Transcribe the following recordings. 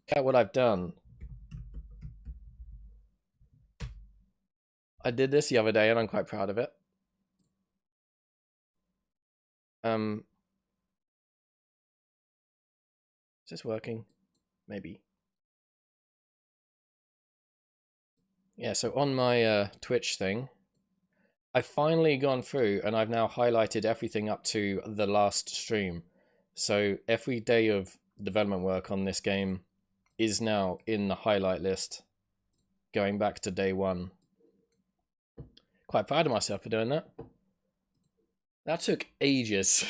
Look at what I've done. I did this the other day and I'm quite proud of it. Is this working? Maybe. Yeah, so on my Twitch thing, I've finally gone through and I've now highlighted everything up to the last stream. So every day of development work on this game is now in the highlight list, going back to day one. Quite proud of myself for doing that. That took ages.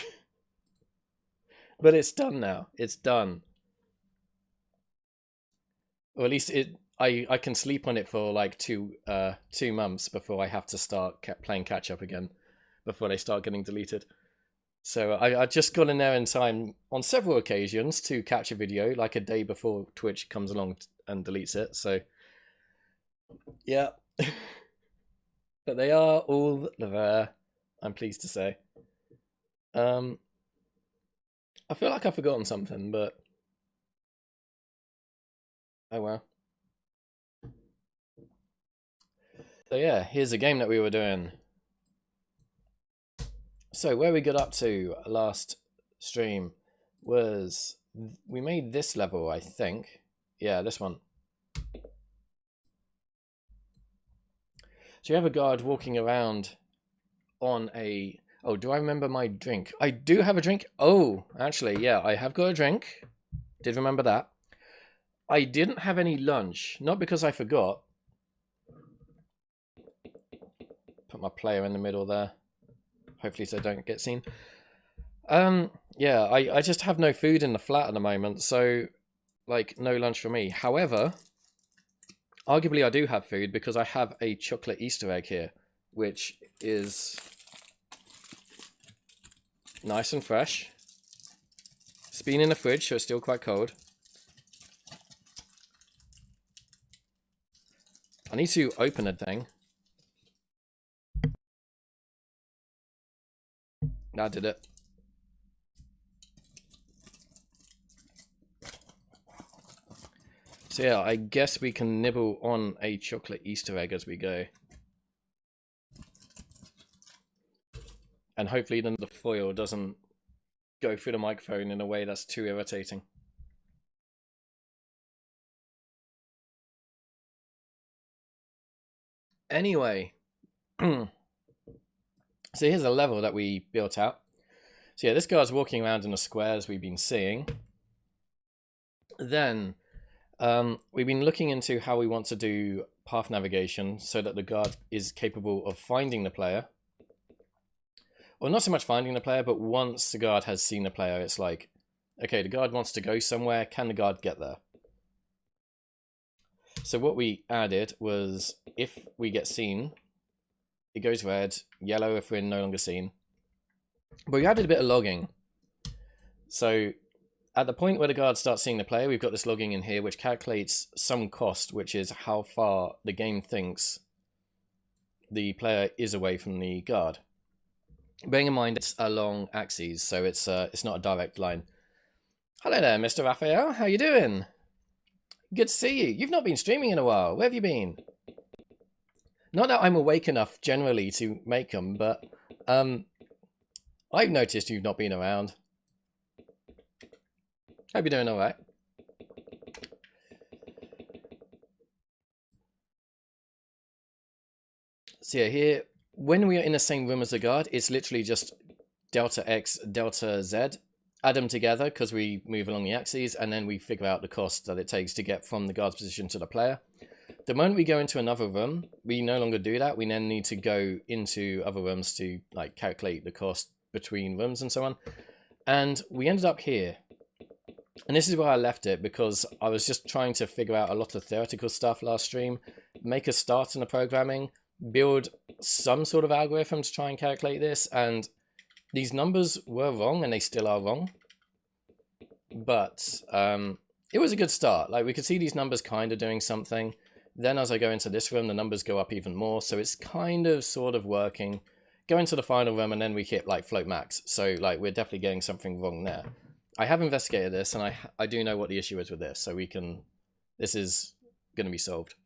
But it's done now. It's done. Or at least I can sleep on it for like 2 months before I have to start playing catch up again, before they start getting deleted. So I just got in there in time on several occasions to catch a video, like a day before Twitch comes along and deletes it. So yeah, but they are all there. I'm pleased to say. I feel like I've forgotten something, but oh well. So yeah, here's a game that we were doing. So where we got up to last stream was we made this level, I think. Yeah, this one. So you have a guard walking around on a... Oh, do I remember my drink? I do have a drink. Oh, actually, yeah, I have got a drink. Did remember that. I didn't have any lunch, not because I forgot. Put my player in the middle there. Hopefully so I don't get seen. Yeah, I just have no food in the flat at the moment, so like no lunch for me. However, arguably I do have food because I have a chocolate Easter egg here, which is nice and fresh. It's been in the fridge, so it's still quite cold. I need to open a thing. That did it. So yeah, I guess we can nibble on a chocolate Easter egg as we go. And hopefully then the foil doesn't go through the microphone in a way that's too irritating. Anyway, so here's a level that we built out. So yeah, this guy's walking around in a square as we've been seeing. Then we've been looking into how we want to do path navigation so that the guard is capable of finding the player. Or not so much finding the player, but once the guard has seen the player, it's like, okay, the guard wants to go somewhere, can the guard get there? So what we added was, if we get seen, it goes red, yellow if we're no longer seen. But we added a bit of logging. So at the point where the guard starts seeing the player, we've got this logging in here which calculates some cost, which is how far the game thinks the player is away from the guard. Bearing in mind it's along axes, so it's not a direct line. Hello there, Mr. Raphael. How you doing? Good to see you. You've not been streaming in a while. Where have you been? Not that I'm awake enough generally to make them, but I've noticed you've not been around. Hope you're doing all right. So yeah, here, when we are in the same room as the guard, it's literally just delta X, delta Z, add them together because we move along the axes, and then we figure out the cost that it takes to get from the guard's position to the player. The moment we go into another room, we no longer do that. We then need to go into other rooms to like calculate the cost between rooms and so on. And we ended up here. And this is where I left it because I was just trying to figure out a lot of theoretical stuff last stream, make a start in the programming, build some sort of algorithm to try and calculate this, and these numbers were wrong and they still are wrong. But it was a good start. Like we could see these numbers kind of doing something. Then as I go into this room, the numbers go up even more. So it's kind of sort of working. Go into the final room and then we hit like float max. So like we're definitely getting something wrong there. I have investigated this, and I do know what the issue is with this, so this is going to be solved.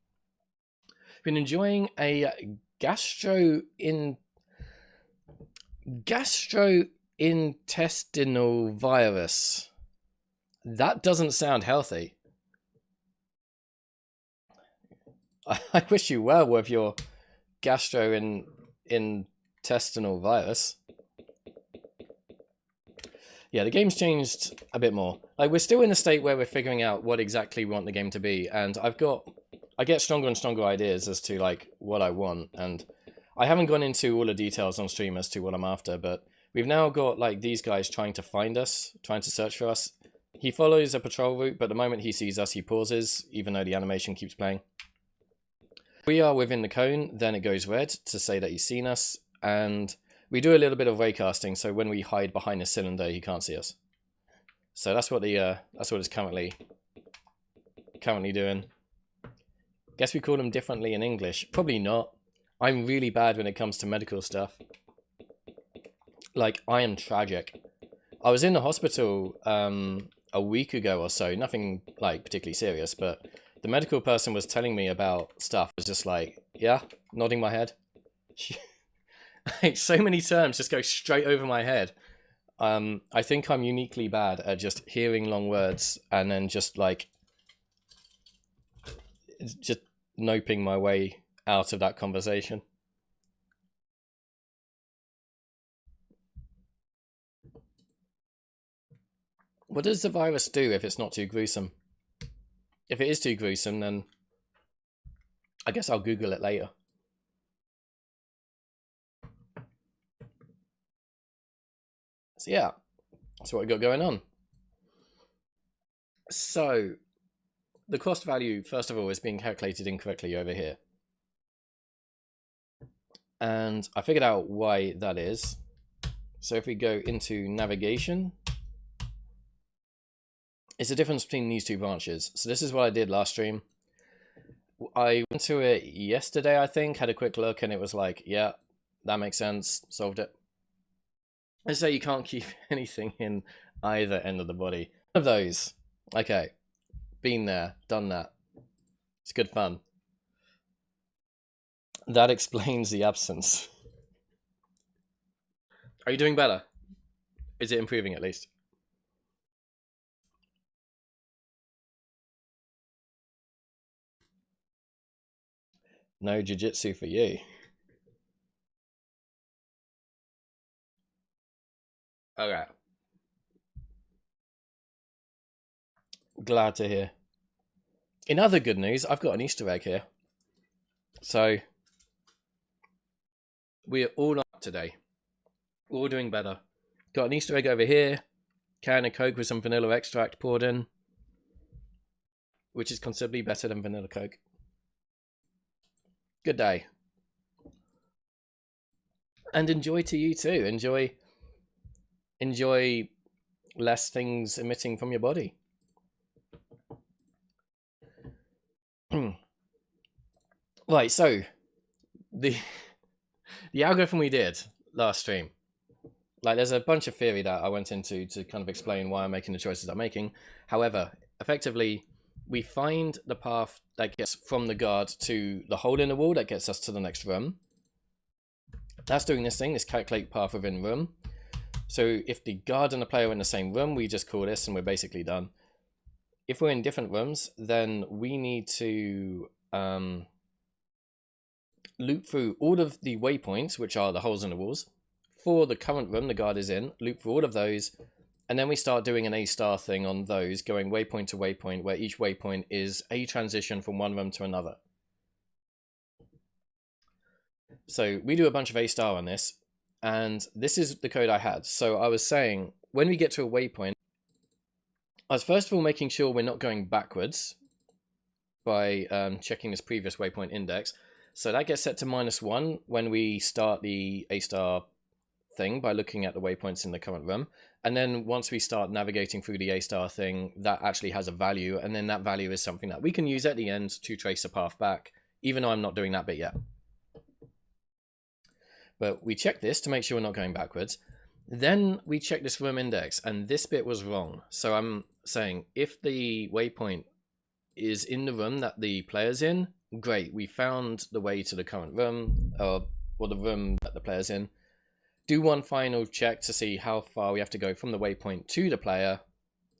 Been enjoying a gastrointestinal virus. That doesn't sound healthy. I wish you well with your gastrointestinal virus. Yeah, the game's changed a bit more. Like, we're still in a state where we're figuring out what exactly we want the game to be, and I get stronger and stronger ideas as to like what I want, and I haven't gone into all the details on stream as to what I'm after, but we've now got like these guys trying to find us, trying to search for us. He follows a patrol route, but the moment he sees us, he pauses, even though the animation keeps playing. We are within the cone, then it goes red to say that he's seen us, and we do a little bit of raycasting, so when we hide behind a cylinder, he can't see us. So that's what it's currently doing. Guess we call them differently in English. Probably not. I'm really bad when it comes to medical stuff. Like, I am tragic. I was in the hospital a week ago or so, nothing like particularly serious, but the medical person was telling me about stuff. I was just like, yeah, nodding my head. Like, so many terms just go straight over my head. I think I'm uniquely bad at just hearing long words and then just noping my way out of that conversation. What does the virus do if it's not too gruesome? If it is too gruesome, then I guess I'll Google it later. So yeah, that's what we got going on. So the cost value, first of all, is being calculated incorrectly over here. And I figured out why that is. So if we go into navigation, it's the difference between these two branches. So this is what I did last stream. I went to it yesterday, I think, had a quick look, and it was like, yeah, that makes sense, solved it. And so you can't keep anything in either end of the body. One of those. Okay. Been there, done that. It's good fun. That explains the absence. Are you doing better? Is it improving at least? No jiu-jitsu for you. Okay. Glad to hear. In other good news, I've got an Easter egg here. So we're all up today. We're all doing better. Got an Easter egg over here. Can of Coke with some vanilla extract poured in, which is considerably better than vanilla Coke. Good day. And enjoy to you too. Enjoy less things emitting from your body. Right, so the algorithm we did last stream, like, there's a bunch of theory that I went into to kind of explain why I'm making the choices I'm making. However, effectively, we find the path that gets from the guard to the hole in the wall that gets us to the next room. That's doing this thing, this calculate path within room. So if the guard and the player are in the same room, we just call this and we're basically done. If we're in different rooms, then we need to loop through all of the waypoints, which are the holes in the walls, for the current room the guard is in, loop through all of those, and then we start doing an A-star thing on those, going waypoint to waypoint, where each waypoint is a transition from one room to another. So we do a bunch of A-star on this, and this is the code I had. So I was saying, when we get to a waypoint, I was first of all making sure we're not going backwards by checking this previous waypoint index. So that gets set to -1 when we start the A-star thing by looking at the waypoints in the current room. And then once we start navigating through the A-star thing, that actually has a value, and then that value is something that we can use at the end to trace a path back, even though I'm not doing that bit yet. But we check this to make sure we're not going backwards. Then we check this room index, and this bit was wrong. So I'm saying if the waypoint is in the room that the player's in, great, we found the way to the current room, or the room that the player's in. Do one final check to see how far we have to go from the waypoint to the player.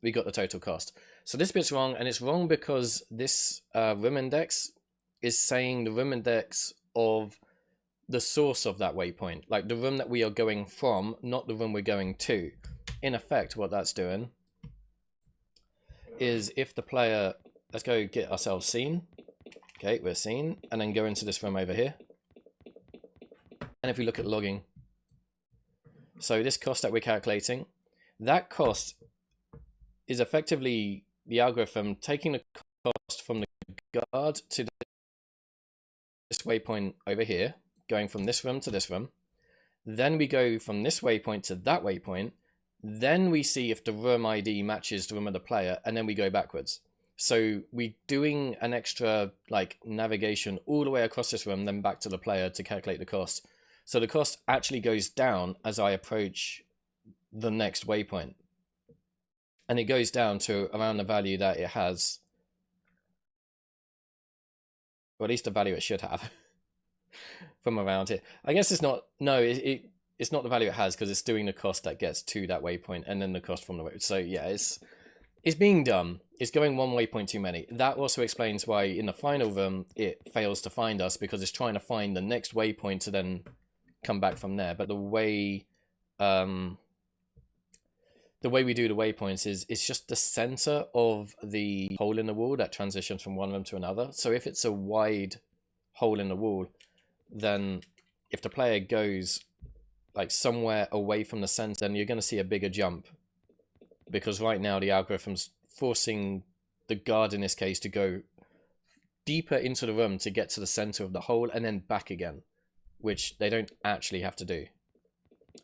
We got the total cost. So this bit's wrong, and it's wrong because this room index is saying the room index of the source of that waypoint, like the room that we are going from, not the room we're going to. In effect, what that's doing is if the player, let's go get ourselves seen. Okay, we're seen, and then go into this room over here. And if we look at logging, so this cost that we're calculating, that cost is effectively the algorithm taking the cost from the guard to this waypoint over here, going from this room to this room. Then we go from this waypoint to that waypoint. Then we see if the room ID matches the room of the player, and then we go backwards. So we're doing an extra like navigation all the way across this room, then back to the player to calculate the cost. So the cost actually goes down as I approach the next waypoint. And it goes down to around the value that it has, or at least the value it should have from around here. I guess it's not, no, it's not the value it has because it's doing the cost that gets to that waypoint and then the cost from the waypoint. So yeah, it's being done. It's going one waypoint too many. That also explains why in the final room it fails to find us, because it's trying to find the next waypoint to then come back from there. But the way we do the waypoints is it's just the center of the hole in the wall that transitions from one room to another. So if it's a wide hole in the wall, then if the player goes like somewhere away from the center, then you're going to see a bigger jump, because right now the algorithm's forcing the guard in this case to go deeper into the room to get to the center of the hole and then back again, which they don't actually have to do.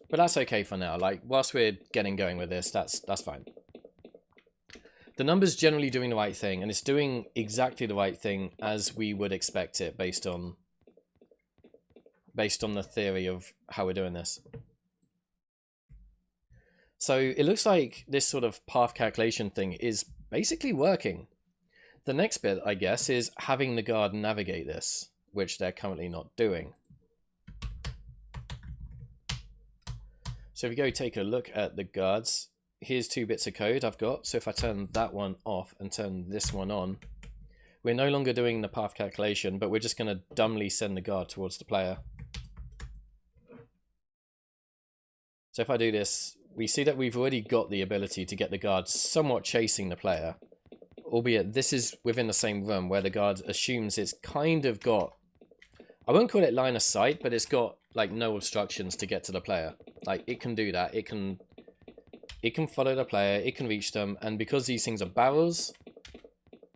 But that's okay for now. Like, whilst we're getting going with this, that's fine. The number's generally doing the right thing, and it's doing exactly the right thing as we would expect it based on the theory of how we're doing this. So it looks like this sort of path calculation thing is basically working. The next bit, I guess, is having the guard navigate this, which they're currently not doing. So if you go take a look at the guards, here's 2 bits of code I've got. So if I turn that one off and turn this one on, we're no longer doing the path calculation, but we're just going to dumbly send the guard towards the player. So if I do this, we see that we've already got the ability to get the guard somewhat chasing the player, albeit this is within the same room where the guard assumes it's kind of got, I won't call it line of sight, but it's got like no obstructions to get to the player. Like, it can do that. It can follow the player, it can reach them, and because these things are barrels,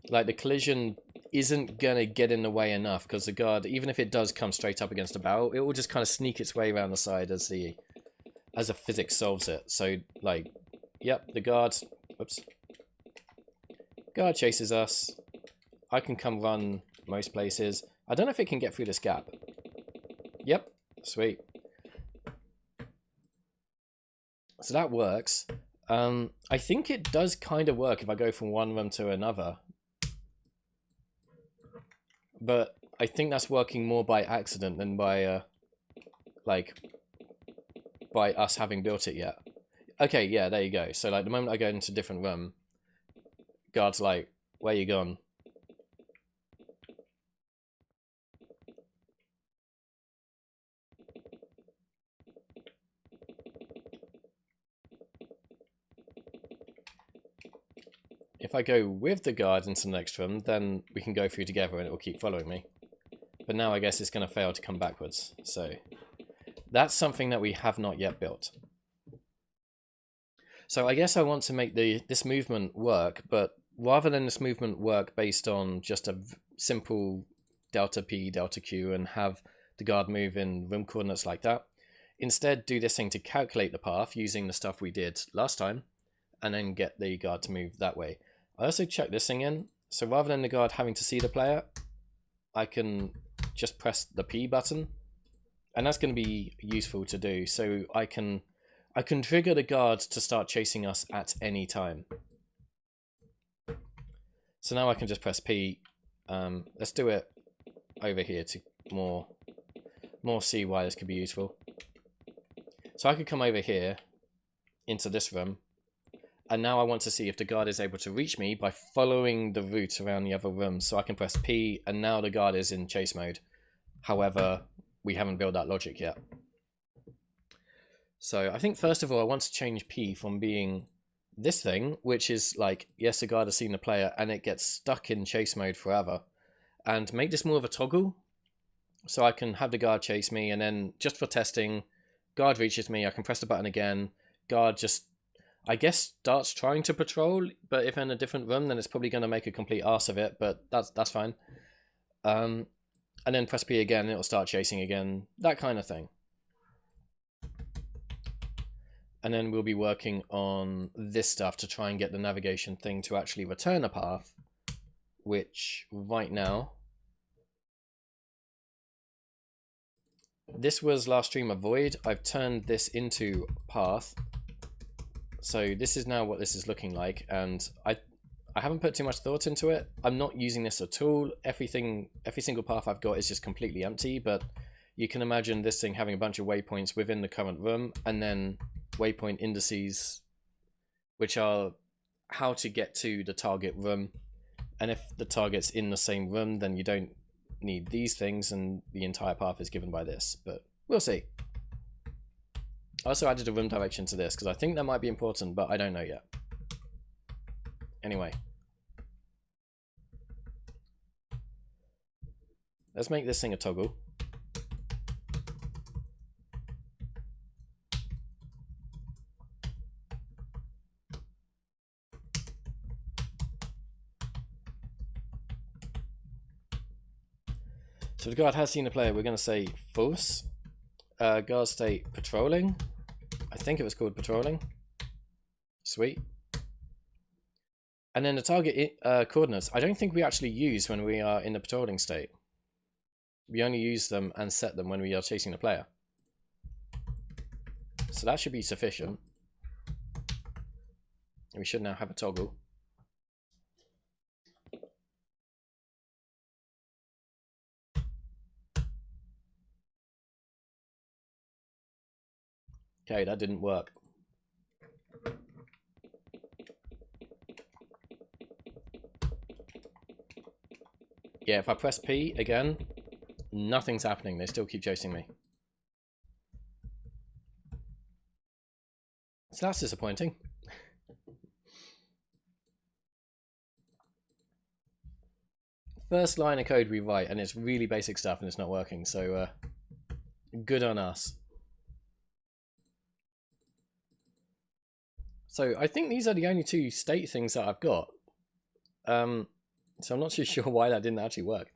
like the collision isn't gonna get in the way enough, because the guard, even if it does come straight up against a barrel, it will just kind of sneak its way around the side as the physics solves it. So like, yep, the guard, whoops, guard chases us. I can come run most places. I don't know if it can get through this gap. Yep, sweet. So that works. I think it does kind of work if I go from one room to another. But I think that's working more by accident than by by us having built it yet. Okay, yeah, there you go. So like the moment I go into a different room, guard's like, where you gone? If I go with the guard into the next room, then we can go through together and it will keep following me. But now I guess it's going to fail to come backwards. So that's something that we have not yet built. So I guess I want to make this movement work, but rather than this movement work based on just a simple delta P, delta Q, and have the guard move in room coordinates like that, instead do this thing to calculate the path using the stuff we did last time, and then get the guard to move that way. I also check this thing in, so rather than the guard having to see the player, I can just press the P button, and that's going to be useful to do. So I I can trigger the guard to start chasing us at any time. So now I can just press P. Let's do it over here to more see why this could be useful. So I could come over here into this room, and now I want to see if the guard is able to reach me by following the route around the other room. So I can press P, and now the guard is in chase mode. However, we haven't built that logic yet. So I think first of all I want to change P from being this thing, which is like, yes, the guard has seen the player and it gets stuck in chase mode forever, and make this more of a toggle. So I can have the guard chase me, and then just for testing, guard reaches me, I can press the button again, guard just, I guess, starts trying to patrol, but if in a different room, then it's probably going to make a complete arse of it, but that's fine. And then press P again, and it'll start chasing again, that kind of thing. And then we'll be working on this stuff to try and get the navigation thing to actually return a path, which right now, this was last stream a void. I've turned this into path. So this is now what this is looking like, and I haven't put too much thought into it. I'm not using this at all. Every single path I've got is just completely empty, but you can imagine this thing having a bunch of waypoints within the current room, and then waypoint indices, which are how to get to the target room. And if the target's in the same room, then you don't need these things, and the entire path is given by this, but we'll see. I also added a room direction to this because I think that might be important, but I don't know yet. Anyway, let's make this thing a toggle. So the guard has seen a player. We're going to say false. Guard state patrolling. I think it was called patrolling. Sweet. And then the target coordinates, I don't think we actually use when we are in the patrolling state. We only use them and set them when we are chasing the player. So that should be sufficient. And we should now have a toggle. Okay, that didn't work. Yeah, if I press P again, nothing's happening. They still keep chasing me. So that's disappointing. First line of code we write, and it's really basic stuff, and it's not working. So good on us. So I think these are the only two state things that I've got. So I'm not too sure why that didn't actually work.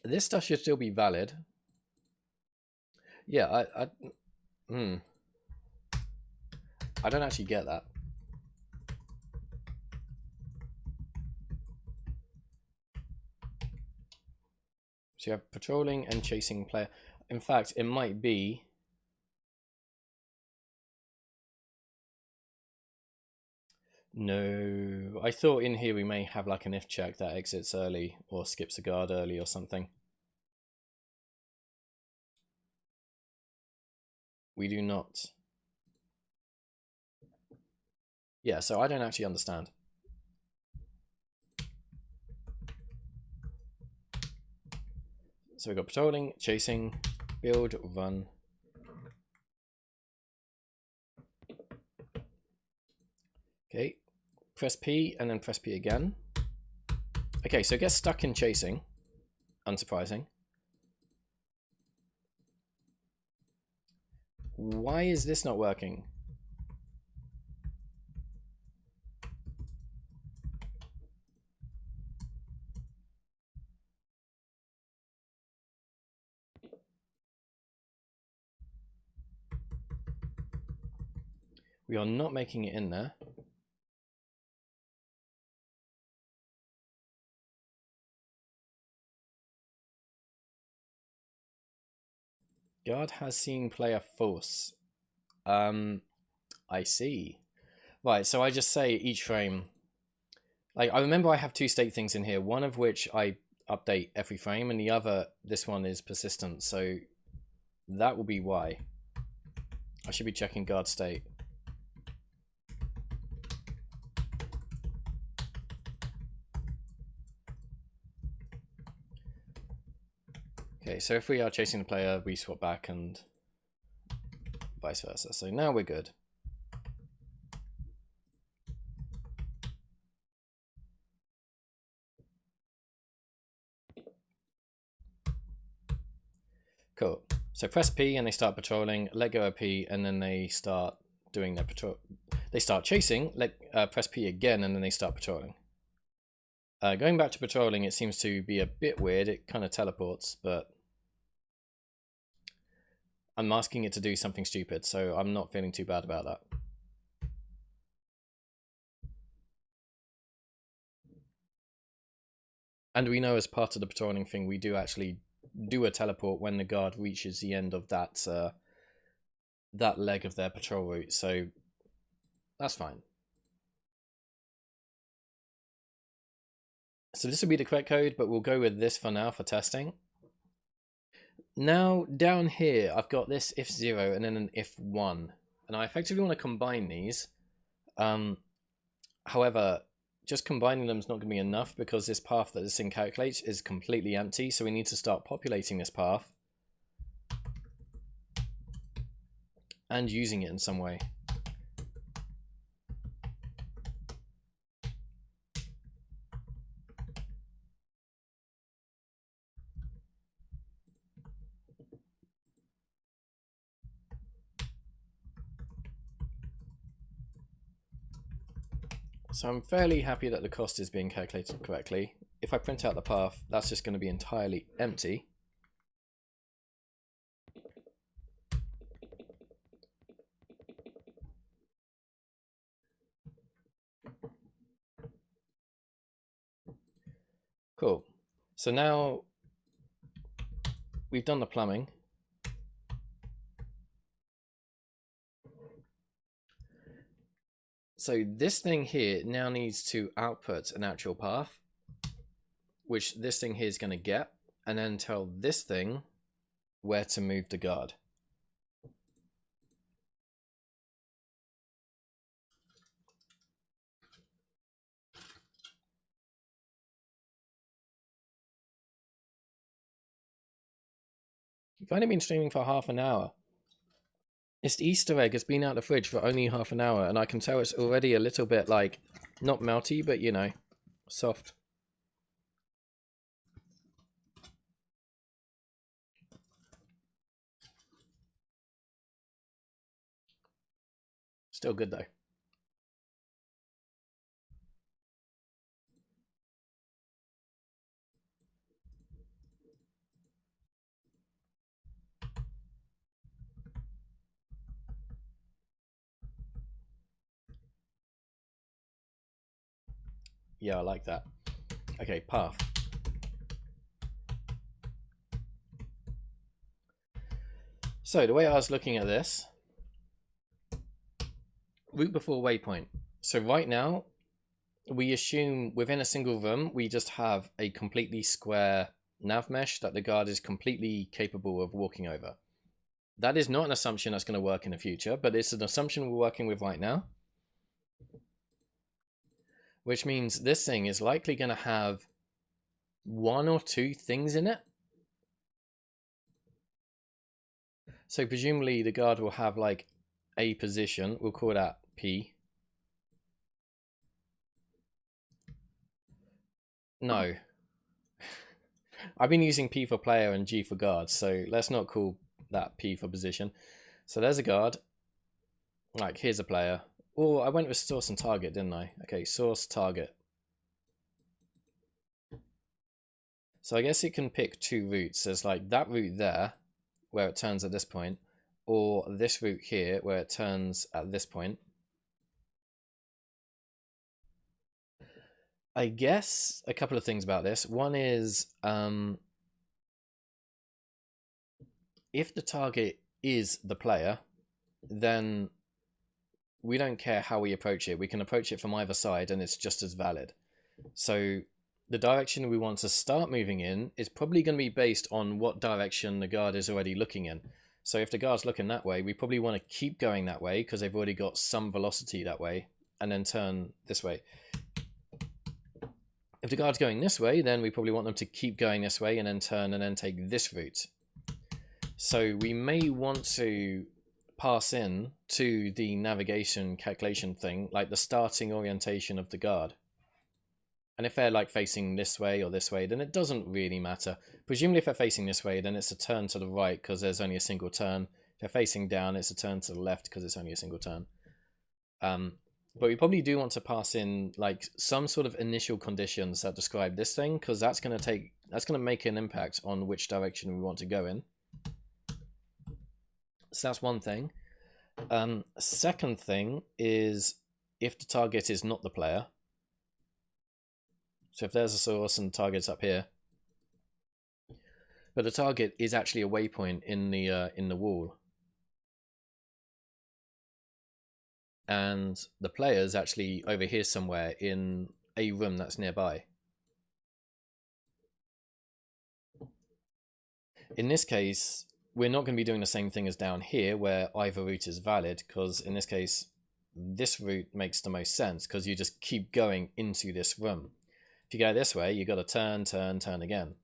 This stuff should still be valid. Yeah, I don't actually get that. So you have patrolling and chasing player. In fact, it might be... No, I thought in here we may have like an if check that exits early or skips a guard early or something. We do not. Yeah, so I don't actually understand. So we've got patrolling, chasing, build, run. Okay, press P and then press P again. Okay, so it gets stuck in chasing. Unsurprising. Why is this not working? We are not making it in there. Guard has seen player false. I see. Right, so I just say each frame. Like, I remember I have two state things in here, one of which I update every frame, and the other, this one is persistent, so that will be why. I should be checking guard state. Okay, so if we are chasing the player, we swap back and vice versa. So now we're good. Cool. So press P and they start patrolling, let go of P, and then they start doing their patrol. They start chasing, press P again, and then they start patrolling. Going back to patrolling, it seems to be a bit weird. It kind of teleports, but I'm asking it to do something stupid, so I'm not feeling too bad about that. And we know as part of the patrolling thing, we do actually do a teleport when the guard reaches the end of that that leg of their patrol route, so that's fine. So this will be the correct code, but we'll go with this for now for testing. Now down here, I've got this if 0 and then an if 1, and I effectively want to combine these. However, just combining them is not going to be enough because this path that this thing calculates is completely empty, so we need to start populating this path and using it in some way. So I'm fairly happy that the cost is being calculated correctly. If I print out the path, that's just going to be entirely empty. Cool. So now we've done the plumbing. So this thing here now needs to output an actual path, which this thing here is going to get, and then tell this thing where to move the guard. You've only been streaming for half an hour. This Easter egg has been out of the fridge for only half an hour, and I can tell it's already a little bit, like, not melty, but, you know, soft. Still good, though. Yeah, I like that. Okay, path. So the way I was looking at this, route before waypoint. So right now, we assume within a single room, we just have a completely square nav mesh that the guard is completely capable of walking over. That is not an assumption that's going to work in the future, but it's an assumption we're working with right now. Which means this thing is likely going to have one or two things in it. So presumably the guard will have like a position, we'll call that P. No. I've been using P for player and G for guard, so let's not call that P for position. So there's a guard. Like, here's a player. Oh, I went with source and target, didn't I? Okay, source, target. So I guess it can pick two routes. There's like that route there, where it turns at this point, or this route here, where it turns at this point. I guess a couple of things about this. One is, if the target is the player, then we don't care how we approach it. We can approach it from either side and it's just as valid. So the direction we want to start moving in is probably going to be based on what direction the guard is already looking in. So if the guard's looking that way, we probably want to keep going that way because they've already got some velocity that way, and then turn this way. If the guard's going this way, then we probably want them to keep going this way and then turn and then take this route. So we may want to pass in to the navigation calculation thing, like the starting orientation of the guard. And if they're like facing this way or this way, then it doesn't really matter. Presumably if they're facing this way, then it's a turn to the right because there's only a single turn. If they're facing down, it's a turn to the left because it's only a single turn. But we probably do want to pass in like some sort of initial conditions that describe this thing, because that's going to make an impact on which direction we want to go in. So that's one thing. Second thing is if the target is not the player. So if there's a source and the target's up here, but the target is actually a waypoint in the wall, and the player's actually over here somewhere in a room that's nearby. In this case, we're not going to be doing the same thing as down here where either route is valid, because in this case, this route makes the most sense because you just keep going into this room. If you go this way, you got to turn, turn, turn again.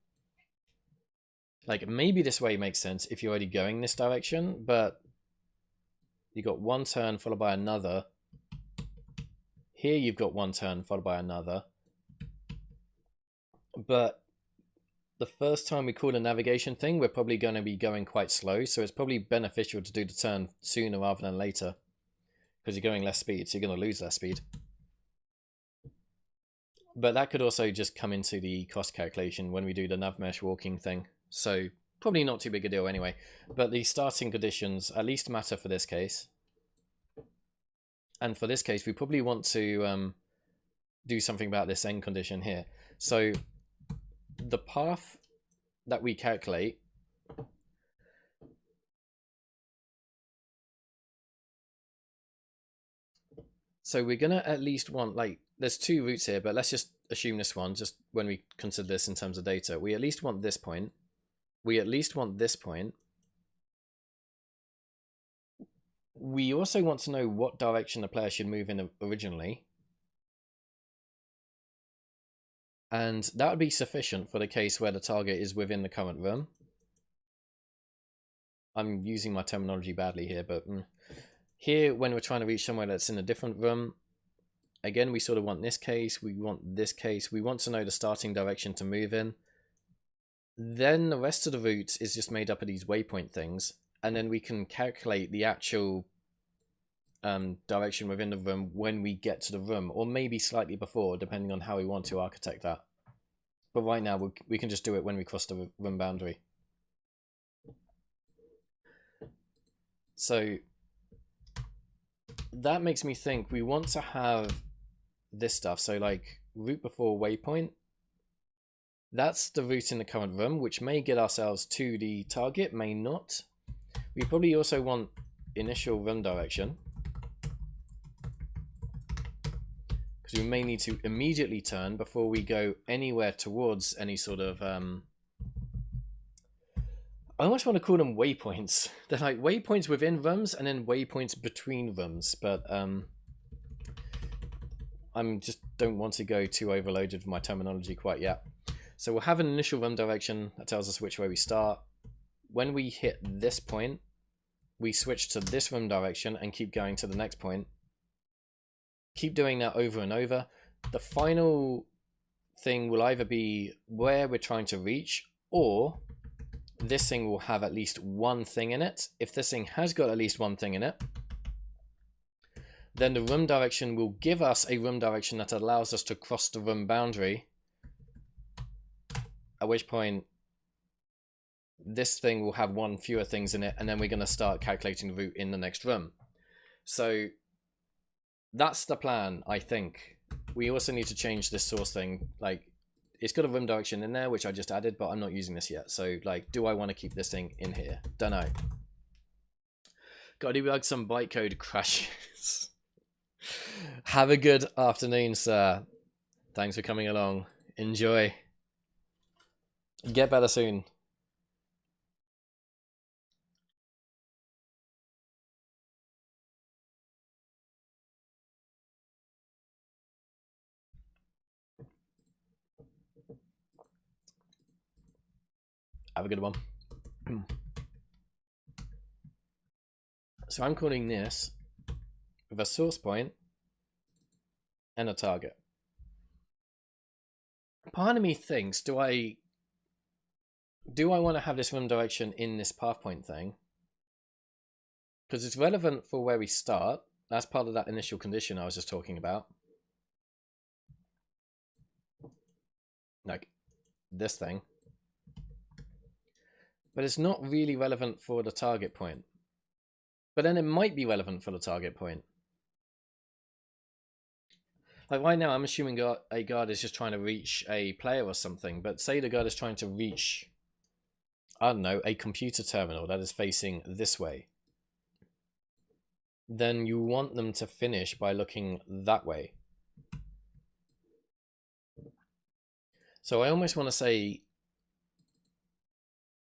Like maybe this way makes sense if you're already going this direction, but you got one turn followed by another. Here you've got one turn followed by another. But the first time we call a navigation thing, we're probably going to be going quite slow, so it's probably beneficial to do the turn sooner rather than later, because you're going less speed, so you're going to lose less speed. But that could also just come into the cost calculation when we do the nav mesh walking thing. So probably not too big a deal anyway. But the starting conditions at least matter for this case. And for this case, we probably want to do something about this end condition here. So the path that we calculate so we're going to at least want, like, there's two routes here, but let's just assume this one, just when we consider this in terms of data. We at least want this point. We at least want this point. We also want to know what direction the player should move in originally. And that would be sufficient for the case where the target is within the current room. I'm using my terminology badly here, but here, when we're trying to reach somewhere that's in a different room, again, we sort of want this case, we want this case, we want to know the starting direction to move in. Then the rest of the route is just made up of these waypoint things, and then we can calculate the actual direction within the room when we get to the room, or maybe slightly before, depending on how we want to architect that. But right now, we can just do it when we cross the room boundary. So that makes me think we want to have this stuff. So like route before waypoint, that's the route in the current room, which may get ourselves to the target, may not. We probably also want initial room direction, because we may need to immediately turn before we go anywhere towards any sort of I almost want to call them waypoints. They're like waypoints within rooms and then waypoints between rooms, but I'm just don't want to go too overloaded with my terminology quite yet. So we'll have an initial room direction that tells us which way we start. When we hit this point, we switch to this room direction and keep going to the next point. Keep doing that over and over. The final thing will either be where we're trying to reach, or this thing will have at least one thing in it. If this thing has got at least one thing in it, then the room direction will give us a room direction that allows us to cross the room boundary, at which point this thing will have one fewer things in it, and then we're going to start calculating the route in the next room. So that's the plan, I think. We also need to change this source thing. Like, it's got a room direction in there, which I just added, but I'm not using this yet. So like, do I want to keep this thing in here? Don't know. Got to debug some bytecode crashes. Have a good afternoon, sir. Thanks for coming along. Enjoy. Get better soon. Have a good one. So I'm calling this with a source point and a target. Part of me thinks, do I want to have this room direction in this path point thing? Because it's relevant for where we start. That's part of that initial condition I was just talking about. Like this thing. But it's not really relevant for the target point. But then it might be relevant for the target point. Like right now, I'm assuming a guard is just trying to reach a player or something. But say the guard is trying to reach, I don't know, a computer terminal that is facing this way. Then you want them to finish by looking that way. So I almost want to say,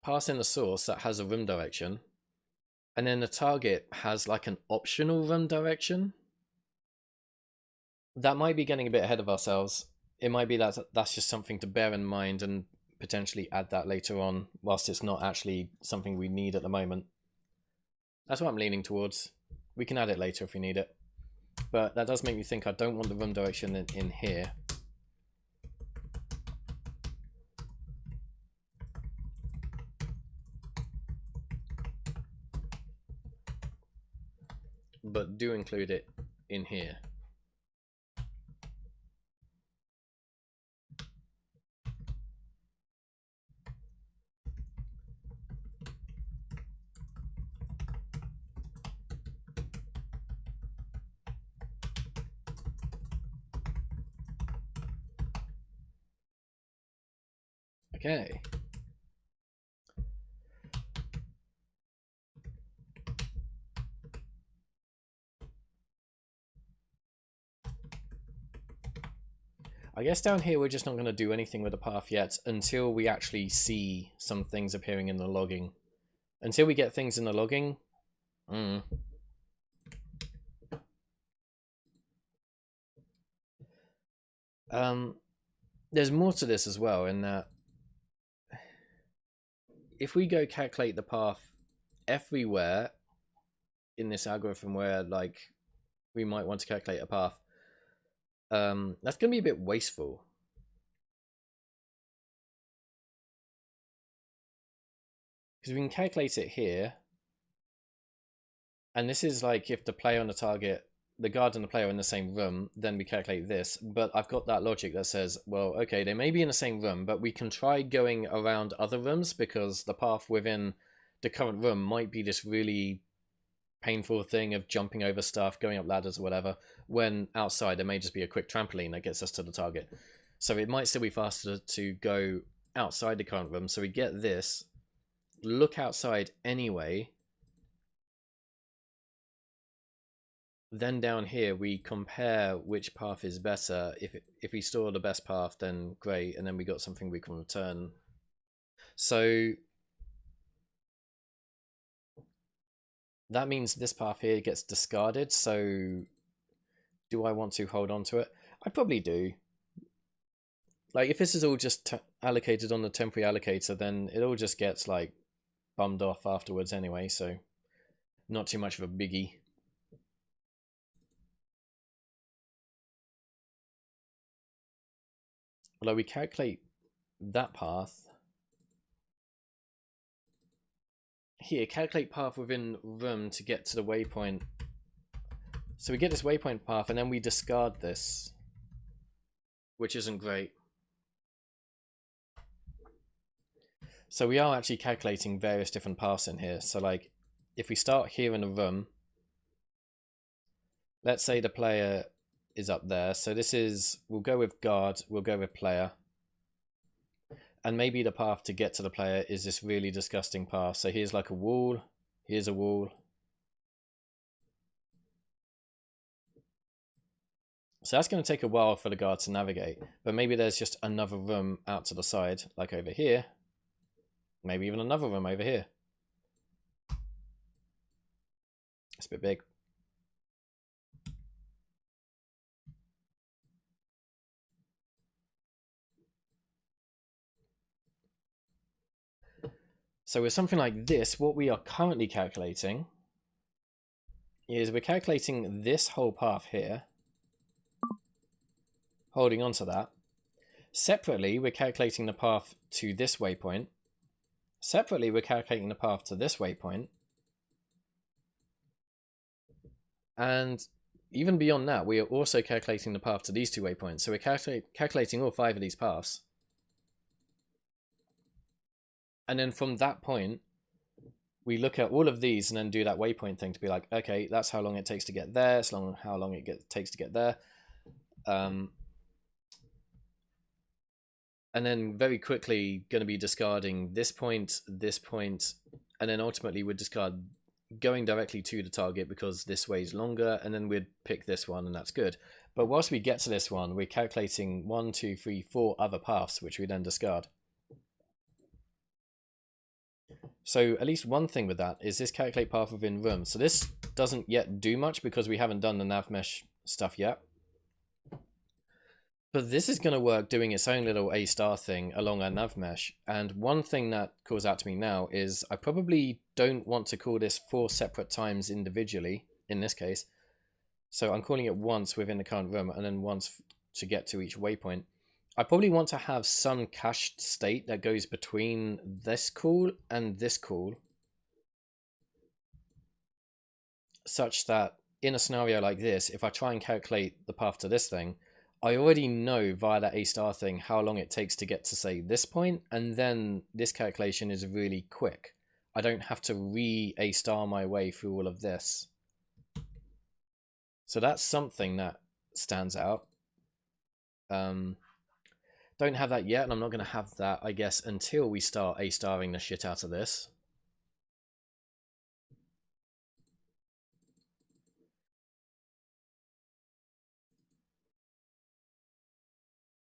pass in a source that has a room direction, and then the target has like an optional room direction. That might be getting a bit ahead of ourselves. It might be that that's just something to bear in mind and potentially add that later on, whilst it's not actually something we need at the moment. That's what I'm leaning towards. We can add it later if we need it. But that does make me think I don't want the room direction in here. But do include it in here. Okay. I guess down here we're just not going to do anything with the path yet until we actually see some things appearing in the logging. Until we get things in the logging. There's more to this as well in that if we go calculate the path everywhere in this algorithm where like we might want to calculate a path, that's going to be a bit wasteful. Because we can calculate it here. And this is like if the player and the target, the guard and the player are in the same room, then we calculate this. But I've got that logic that says, well, okay, they may be in the same room, but we can try going around other rooms because the path within the current room might be this really painful thing of jumping over stuff, going up ladders or whatever, when outside there may just be a quick trampoline that gets us to the target. So it might still be faster to go outside the current room. So we get this, look outside anyway. Then down here we compare which path is better. If we store the best path, then great, and then we got something we can return. So that means this path here gets discarded. So do I want to hold on to it? I probably do. Like if this is all just allocated on the temporary allocator, then it all just gets like bummed off afterwards anyway. So not too much of a biggie. Although we calculate that path. Here, calculate path within room to get to the waypoint. So we get this waypoint path and then we discard this, which isn't great. So we are actually calculating various different paths in here. So like if we start here in the room, let's say the player is up there. So this is, we'll go with guard, we'll go with player. And maybe the path to get to the player is this really disgusting path. So here's like a wall, here's a wall. So that's going to take a while for the guard to navigate, but maybe there's just another room out to the side, like over here. Maybe even another room over here. It's a bit big. So with something like this, what we are currently calculating is we're calculating this whole path here, holding on to that. Separately, we're calculating the path to this waypoint. Separately, we're calculating the path to this waypoint. And even beyond that, we are also calculating the path to these two waypoints. So we're calculating all 5 of these paths. And then from that point, we look at all of these and then do that waypoint thing to be like, okay, that's how long it takes to get there. It's how long it takes to get there. And then very quickly going to be discarding this point, and then ultimately we'd discard going directly to the target because this way is longer, and then we'd pick this one, and that's good. But whilst we get to this one, we're calculating 1, 2, 3, 4 other paths, which we then discard. So at least one thing with that is this calculate path within room. So this doesn't yet do much because we haven't done the nav mesh stuff yet. But this is going to work doing its own little A* thing along our nav mesh. And one thing that calls out to me now is I probably don't want to call this 4 separate times individually in this case. So I'm calling it once within the current room and then once to get to each waypoint. I probably want to have some cached state that goes between this call and this call, such that in a scenario like this, if I try and calculate the path to this thing, I already know via that A* thing how long it takes to get to, say, this point, and then this calculation is really quick. I don't have to re-A* my way through all of this. So that's something that stands out. Don't have that yet, and I'm not going to have that, I guess, until we start A*ing the shit out of this.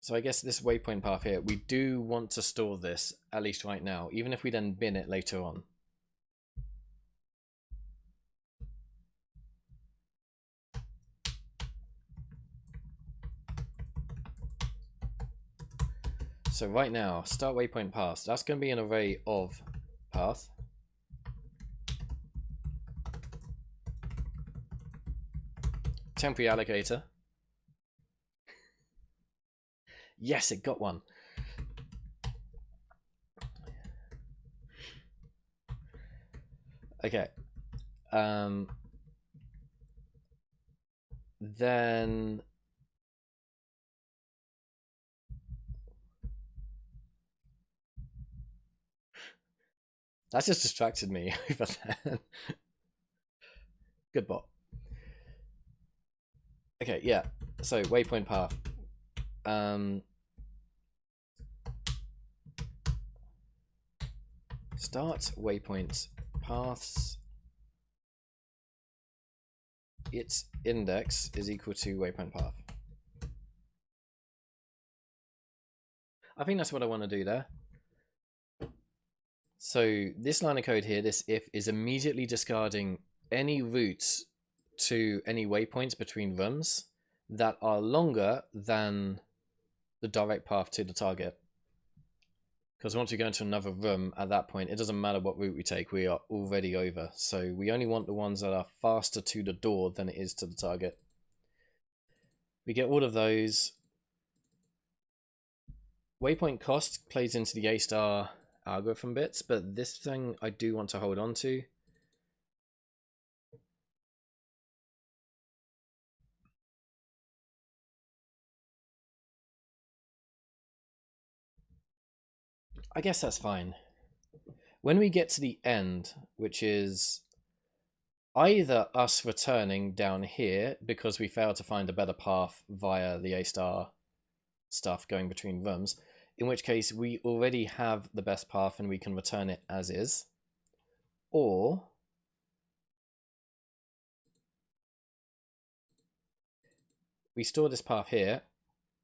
So I guess this waypoint path here, we do want to store this, at least right now, even if we then bin it later on. So right now, start waypoint path. That's going to be an array of path. Temporary allocator. Yes, it got one. Okay. Then that's just distracted me over there. Good bot. Okay, yeah. So waypoint path. Start waypoint paths. Its index is equal to waypoint path. I think that's what I want to do there. So this line of code here, this if, is immediately discarding any routes to any waypoints between rooms that are longer than the direct path to the target. Because once we go into another room at that point, it doesn't matter what route we take, we are already over. So we only want the ones that are faster to the door than it is to the target. We get all of those. Waypoint cost plays into the A* algorithm bits, but this thing I do want to hold on to. I guess that's fine. When we get to the end, which is either us returning down here because we failed to find a better path via the A* stuff going between rooms, in which case we already have the best path and we can return it as is. Or we store this path here,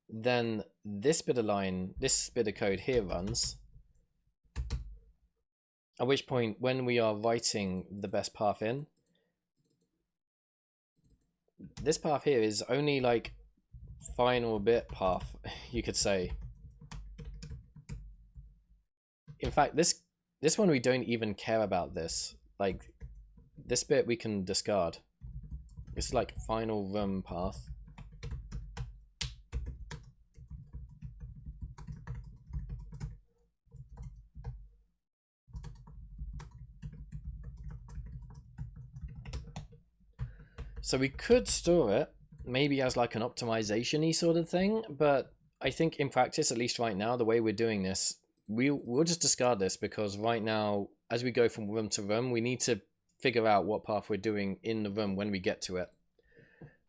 then this bit of code here runs, at which point when we are writing the best path in, this path here is only like final bit path, you could say. In fact, this one we don't even care about this. Like, this bit we can discard. It's like final run path. So we could store it, maybe as like an optimization-y sort of thing, but I think in practice, at least right now, the way we're doing this, we'll just discard this, because right now, as we go from room to room, we need to figure out what path we're doing in the room when we get to it.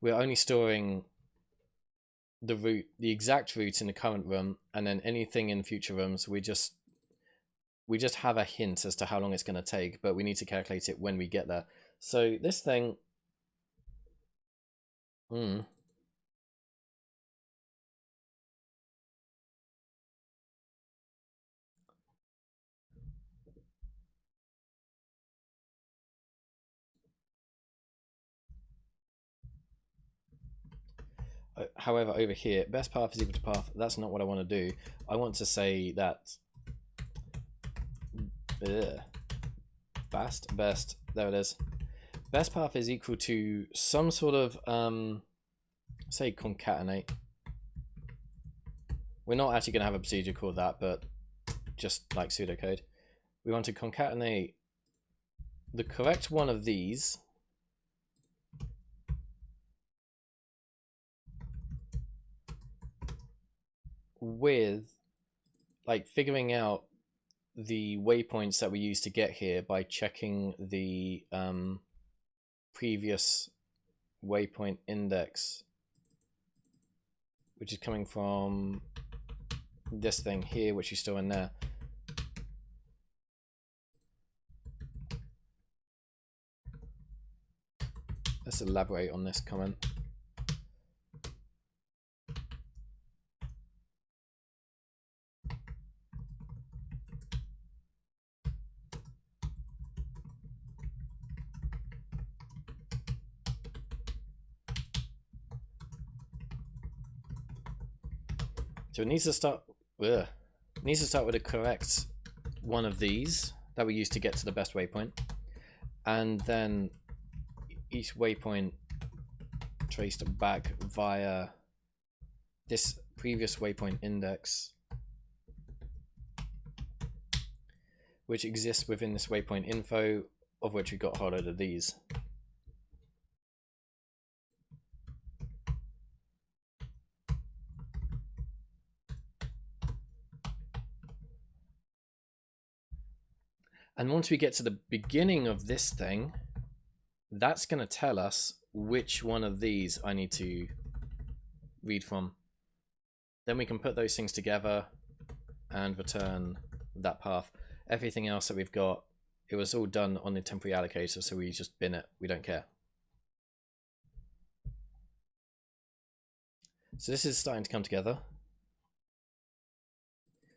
We're only storing the exact route in the current room, and then anything in future rooms, we just have a hint as to how long it's going to take, but we need to calculate it when we get there. So this thing... However, over here, best path is equal to path. That's not what I want to do. I want to say that best, there it is. Best path is equal to some sort of, say concatenate. We're not actually going to have a procedure called that, but just like pseudocode. We want to concatenate the correct one of these with like figuring out the waypoints that we use to get here by checking the previous waypoint index, which is coming from this thing here, which you store in there. Let's elaborate on this comment. So it needs to start. It needs to start with a correct one of these that we use to get to the best waypoint, and then each waypoint traced back via this previous waypoint index, which exists within this waypoint info, of which we got a load of these. And once we get to the beginning of this thing, that's going to tell us which one of these I need to read from. Then we can put those things together and return that path. Everything else that we've got, it was all done on the temporary allocator, so we just bin it. We don't care. So this is starting to come together.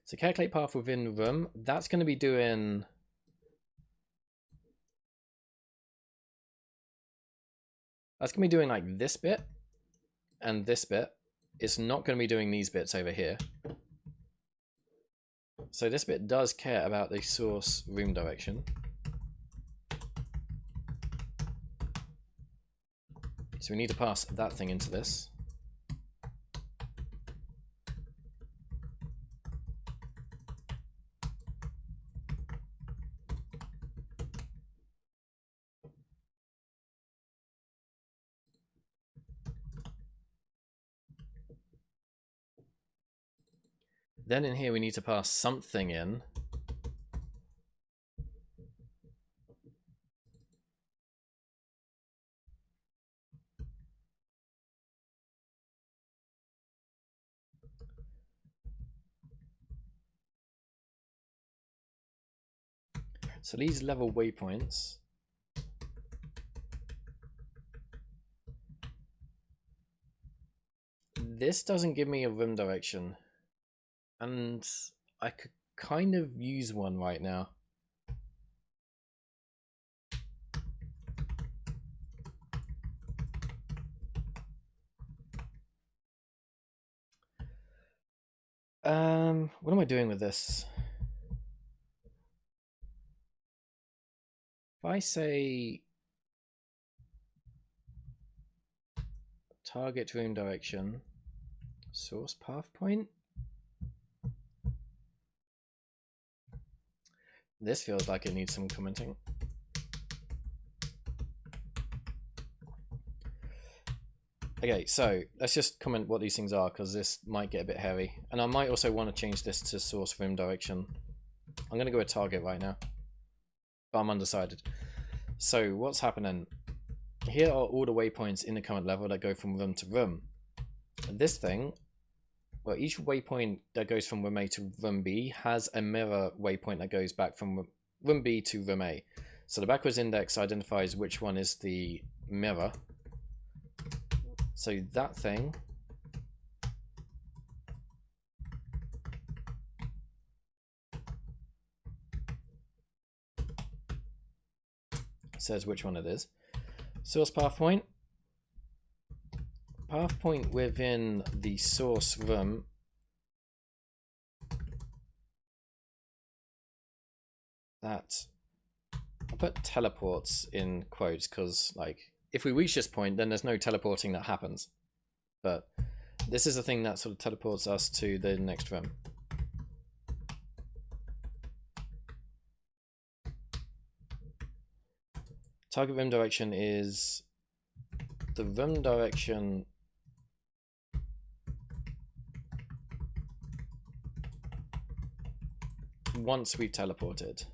So calculate path within room. That's going to be doing... That's going to be doing like this bit and this bit. It's not going to be doing these bits over here. So this bit does care about the source room direction. So we need to pass that thing into this. Then in here we need to pass something in. So these level waypoints, this doesn't give me a room direction, and I could kind of use one right now. What am I doing with this? If I say target room direction, source path point, this feels like it needs some commenting. Okay, so let's just comment what these things are, because this might get a bit hairy. And I might also want to change this to source room direction. I'm going to go with target right now, but I'm undecided. So what's happening? Here are all the waypoints in the current level that go from room to room. And this thing, well, each waypoint that goes from room A to room B has a mirror waypoint that goes back from room B to room A. So the backwards index identifies which one is the mirror. So that thing says which one it is. Source path point. Path point within the source room that, I'll put teleports in quotes because, like, if we reach this point, then there's no teleporting that happens. But this is the thing that sort of teleports us to the next room. Target room direction is the room direction once we've teleported.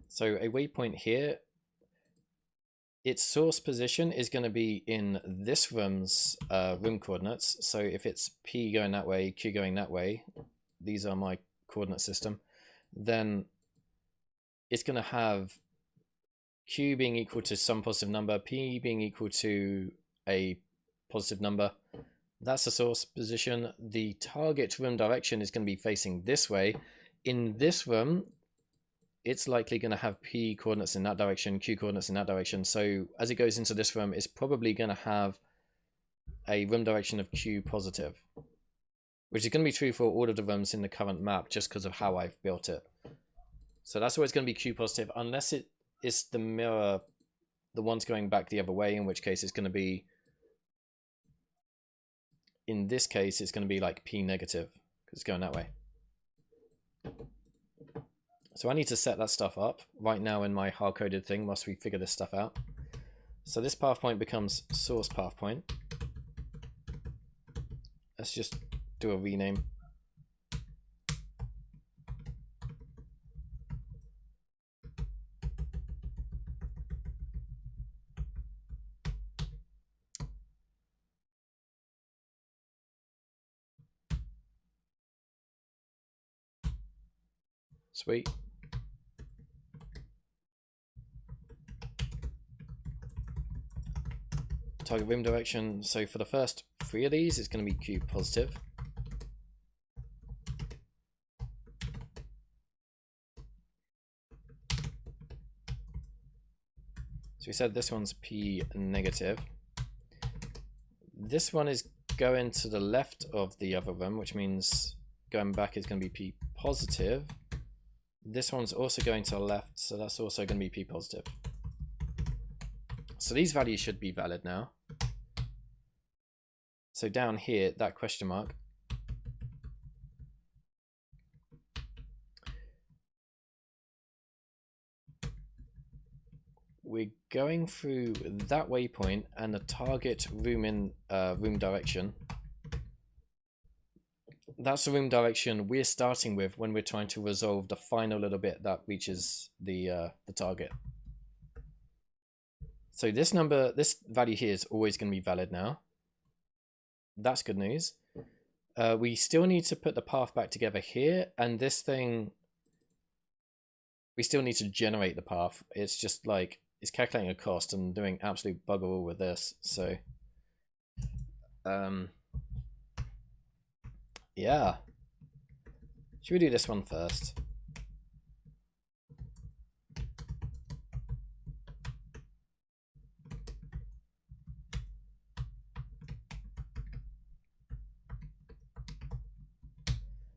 So a waypoint here, its source position is going to be in this room's room coordinates. So if it's P going that way, Q going that way, these are my coordinate system, then it's going to have Q being equal to some positive number, P being equal to a positive number. That's the source position. The target room direction is going to be facing this way. In this room, it's likely going to have P coordinates in that direction, Q coordinates in that direction. So as it goes into this room, it's probably going to have a room direction of Q positive, which is going to be true for all of the rooms in the current map just because of how I've built it. So that's always going to be Q positive, unless it is the mirror, the ones going back the other way, in which case it's going to be, in this case, it's going to be like P negative because it's going that way. So I need to set that stuff up right now in my hard-coded thing whilst we figure this stuff out. So this path point becomes source path point. Let's just do a rename. Sweet. Target room direction. So for the first 3 of these, it's going to be Q positive. So we said this one's P negative. This one is going to the left of the other room, which means going back is going to be P positive. This one's also going to the left, so that's also going to be P positive. So these values should be valid now. So down here, that question mark, we're going through that waypoint and the target room in room direction. That's the room direction we're starting with when we're trying to resolve the final little bit that reaches the target. So this number, this value here is always going to be valid now. That's good news. We still need to put the path back together here, and this thing, we still need to generate the path. It's just like, it's calculating a cost and doing absolute bugger all with this. So, yeah. Should we do this one first?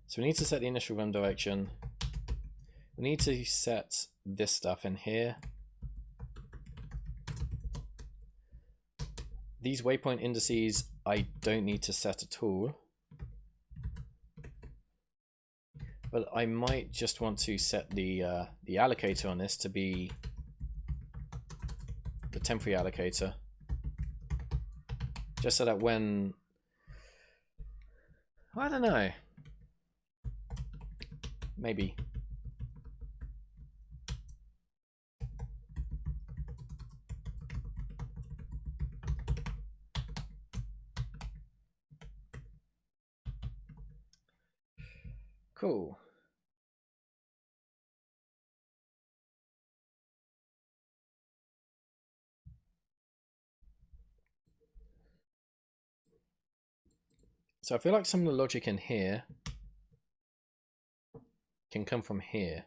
So we need to set the initial run direction. We need to set this stuff in here. These waypoint indices I don't need to set at all. But I might just want to set the allocator on this to be the temporary allocator. Just so that when, I don't know, maybe. Cool. So I feel like some of the logic in here can come from here.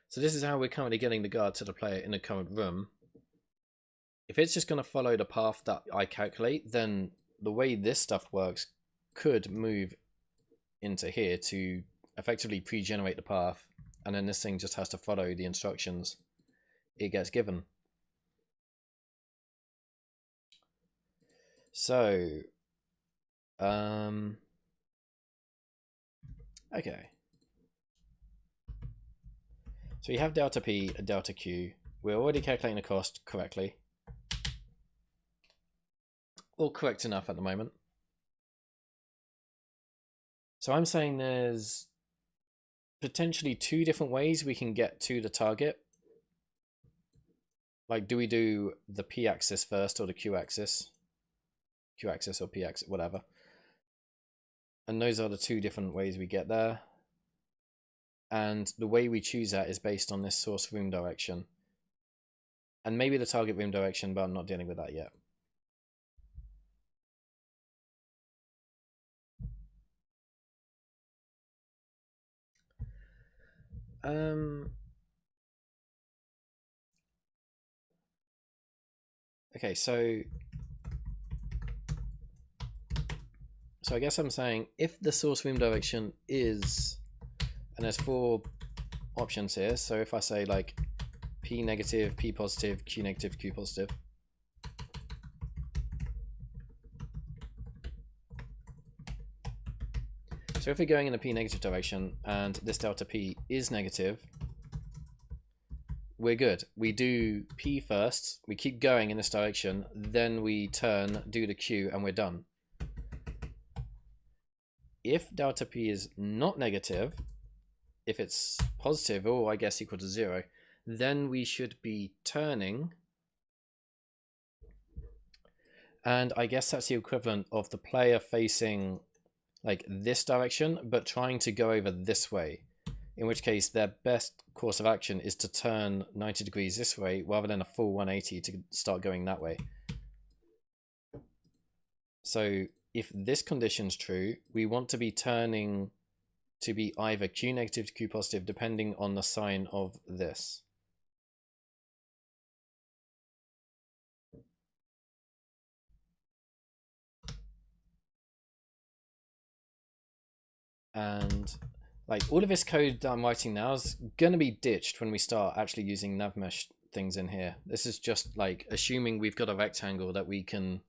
So this is how we're currently getting the guard to the player in the current room. If it's just going to follow the path that I calculate, then the way this stuff works could move into here to effectively pre-generate the path, and then this thing just has to follow the instructions it gets given. So, okay. So you have delta P and delta Q. We're already calculating the cost correctly. All correct enough at the moment. So I'm saying there's potentially two different ways we can get to the target. Like, do we do the P-axis first or the Q-axis? Q-axis or P-axis, whatever. And those are the two different ways we get there. And the way we choose that is based on this source room direction. And maybe the target room direction, but I'm not dealing with that yet. Okay, so I guess I'm saying if the source room direction is, and there's 4 options here. So if I say like P negative, P positive, Q negative, Q positive. So if we're going in the P negative direction and this delta P is negative, we're good. We do P first, we keep going in this direction, then we turn, do the Q, and we're done. If delta P is not negative, if it's positive, or I guess equal to 0, then we should be turning. And I guess that's the equivalent of the player facing like this direction, but trying to go over this way. In which case their best course of action is to turn 90 degrees this way rather than a full 180 to start going that way. So if this condition's true, we want to be turning to be either Q negative to Q positive depending on the sign of this. And like all of this code that I'm writing now is going to be ditched when we start actually using navmesh things in here. This is just like assuming we've got a rectangle that we can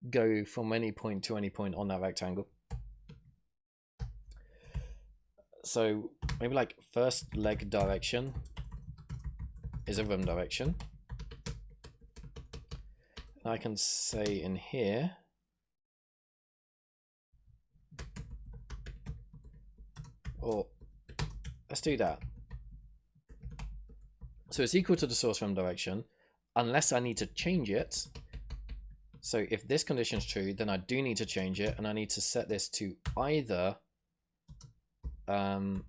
go from any point to any point on that rectangle. So maybe like first leg direction is a room direction. And I can say in here, or let's do that. So it's equal to the source rem direction, unless I need to change it. So if this condition is true, then I do need to change it, and I need to set this to either Q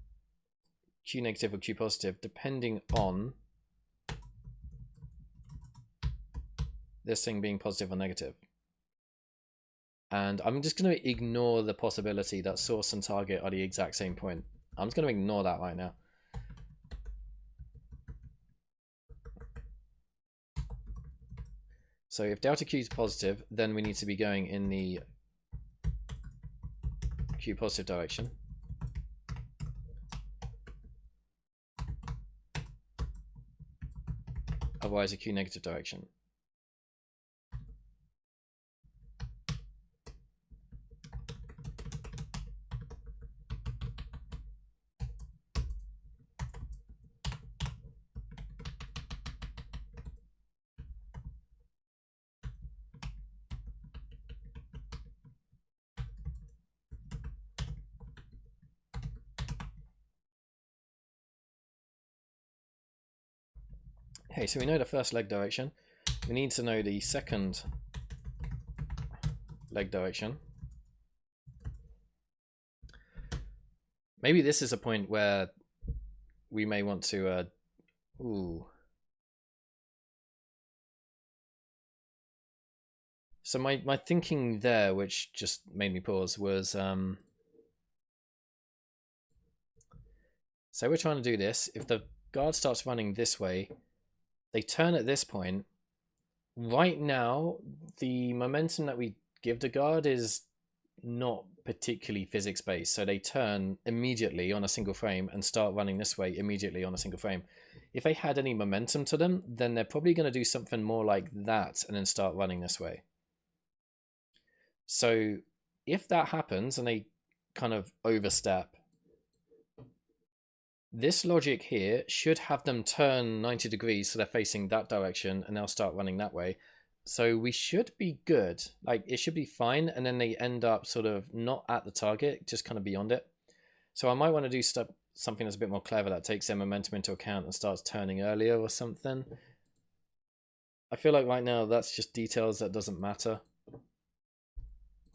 negative or Q positive, depending on this thing being positive or negative. And I'm just going to ignore the possibility that source and target are the exact same point. I'm just going to ignore that right now. So if delta Q is positive, then we need to be going in the Q positive direction. Otherwise, a Q negative direction. Okay, so we know the first leg direction. We need to know the second leg direction. Maybe this is a point where we may want to So my thinking there, which just made me pause, was so we're trying to do this. If the guard starts running this way, they turn at this point. Right now, the momentum that we give the guard is not particularly physics-based. So they turn immediately on a single frame and start running this way immediately on a single frame. If they had any momentum to them, then they're probably going to do something more like that and then start running this way. So if that happens and they kind of overstep, this logic here should have them turn 90 degrees so they're facing that direction and they'll start running that way. So we should be good. Like, it should be fine, and then they end up sort of not at the target, just kind of beyond it. So I might want to do something that's a bit more clever that takes their momentum into account and starts turning earlier or something. I feel like right now that's just details that doesn't matter.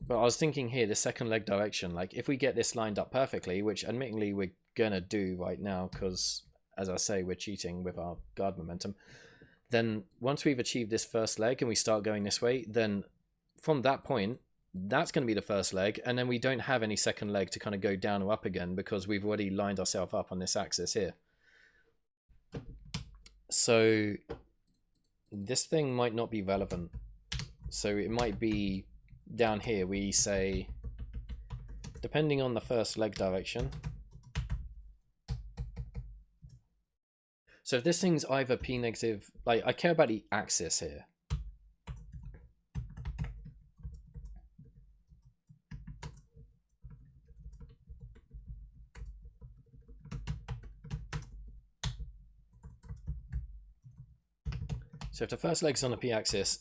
But I was thinking here, the second leg direction, like if we get this lined up perfectly, which admittedly we're gonna do right now because, as I say, we're cheating with our guard momentum, then once we've achieved this first leg and we start going this way, then from that point, that's going to be the first leg, and then we don't have any second leg to kind of go down or up again because we've already lined ourselves up on this axis here. So this thing might not be relevant. So it might be down here, we say, depending on the first leg direction. So if this thing's either P negative, like I care about the axis here. So if the first leg's on the p-axis,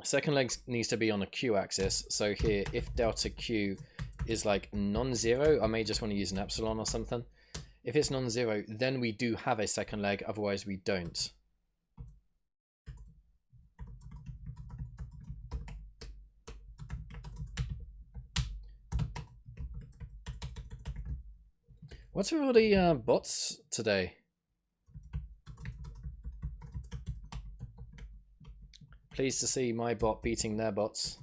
second leg needs to be on a q-axis. So here, if delta q is like non-zero, I may just want to use an epsilon or something. If it's non-zero, then we do have a second leg, otherwise we don't. What's with all the bots today? Pleased to see my bot beating their bots.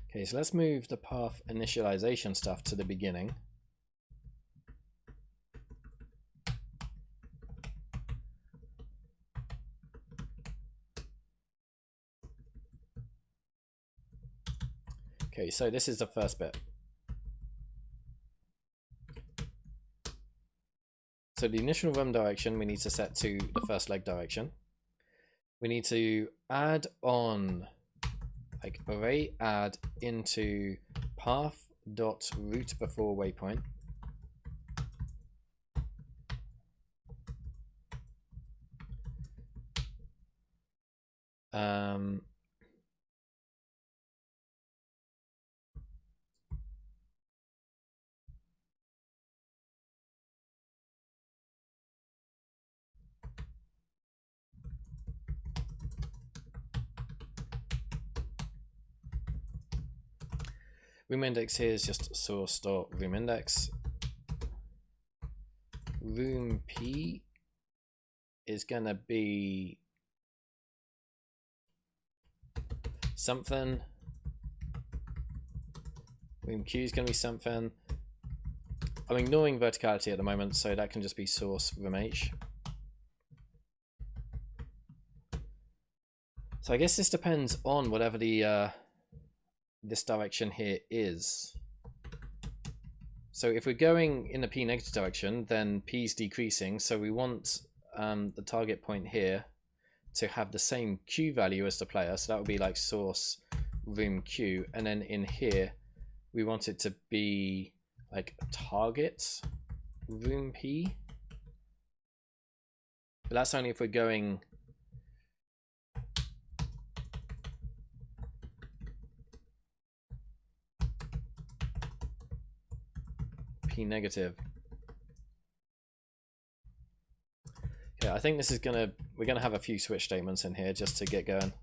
Okay, so let's move the path initialization stuff to the beginning. Okay, so this is the first bit. So the initial run direction we need to set to the first leg direction. We need to add on, like array add into path dot root before waypoint. room index here is just source.room index. Room P is gonna be something. Room Q is gonna be something. I'm ignoring verticality at the moment, so that can just be source room H. So I guess this depends on whatever the this direction here is. So if we're going in the P negative direction, then P is decreasing. So we want the target point here to have the same Q value as the player. So that would be like source room Q. And then in here, we want it to be like target room P. But that's only if we're going P negative. Yeah, I think this is we're gonna have a few switch statements in here just to get going.